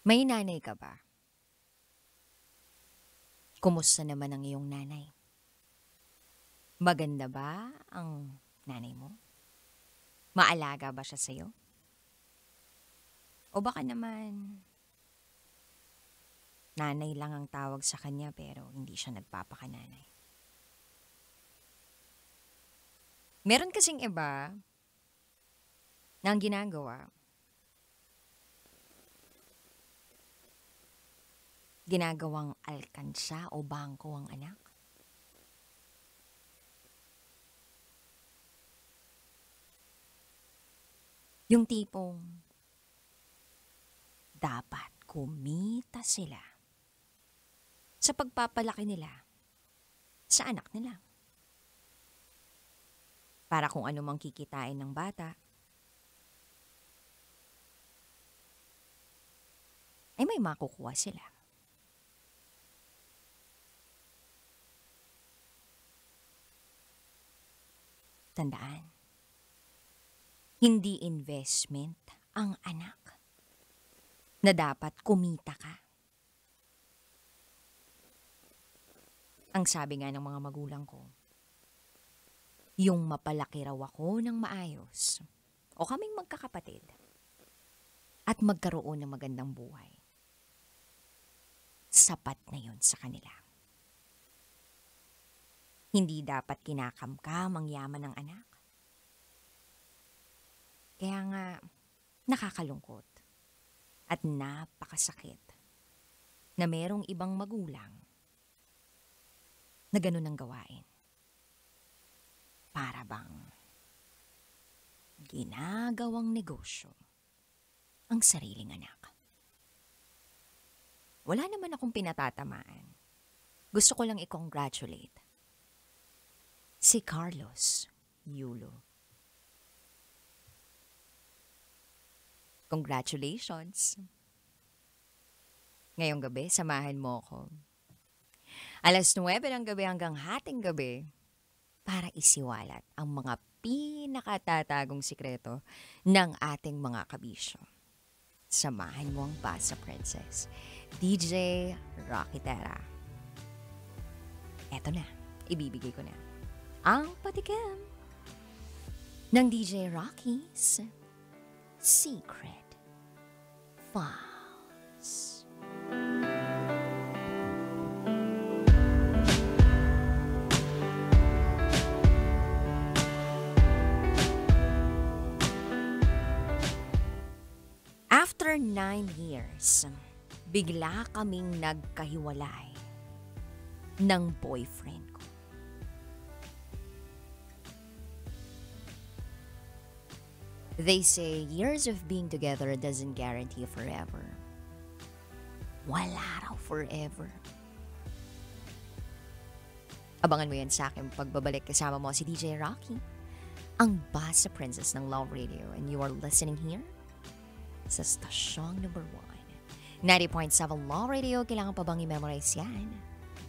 May nanay ka ba? Kumusta naman ang iyong nanay? Maganda ba ang nanay mo? Maalaga ba siya sa'yo? O baka naman, nanay lang ang tawag sa kanya pero hindi siya nagpapakananay. Meron kasing iba na ang ginagawa, ginagawang alkansya o bangko ang anak. Yung tipong dapat kumita sila sa pagpapalaki nila sa anak nila. Para kung ano mang kikitain ng bata, ay may makukuha sila. Tandaan, hindi investment ang anak na dapat kumita ka. Ang sabi nga ng mga magulang ko, yung mapalaki raw ako ng maayos o kaming magkakapatid at magkaroon ng magandang buhay, sapat na yun sa kanila. Hindi dapat kinakamkam ang yaman ng anak. Kaya nga, nakakalungkot at napakasakit na merong ibang magulang na ganun ang gawain. Para bang ginagawang negosyo ang sariling anak. Wala naman akong pinatatamaan. Gusto ko lang i-congratulate si Carlos Yulo. Congratulations! Ngayong gabi, samahan mo ko. 9:00 ng gabi hanggang hating gabi para isiwalat ang mga pinakatatagong sikreto ng ating mga kabisyo. Samahan mo ang Basa Princess, DJ Rocky Terra. Eto na, ibibigay ko na ang patikim ng DJ Rocky's Secret Files. After 9 years, bigla kaming nagkahiwalay ng boyfriend ko. They say years of being together doesn't guarantee forever. Wala raw forever. Abangan mo yan sa akin pagbabalik kasama mo si DJ Rocky, ang Basa Princess ng Love Radio, and you are listening here sa stasyong number 1. 90.7 Love Radio, kailangan pa bang i-memorize yan?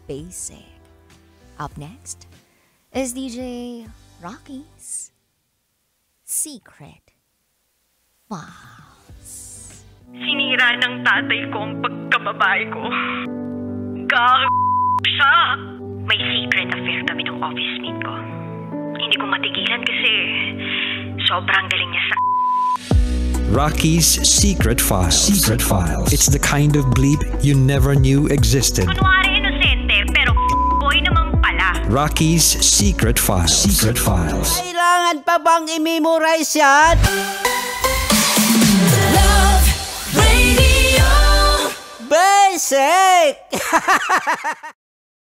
Basic. Up next is DJ Rocky's Secret Files. Sinira ng tatay ko ang pagkababae ko. Siya! May secret affair kami ng office mate ko. Hindi ko matigilan kasi sobrang galing niya sa... Rocky's Secret Files. Secret Files. It's the kind of bleep you never knew existed. Kunwari inosente, pero boy naman pala. Rocky's Secret Files. Secret Files. Kailangan pa bang i-memorize yan? Love Radio. Basic!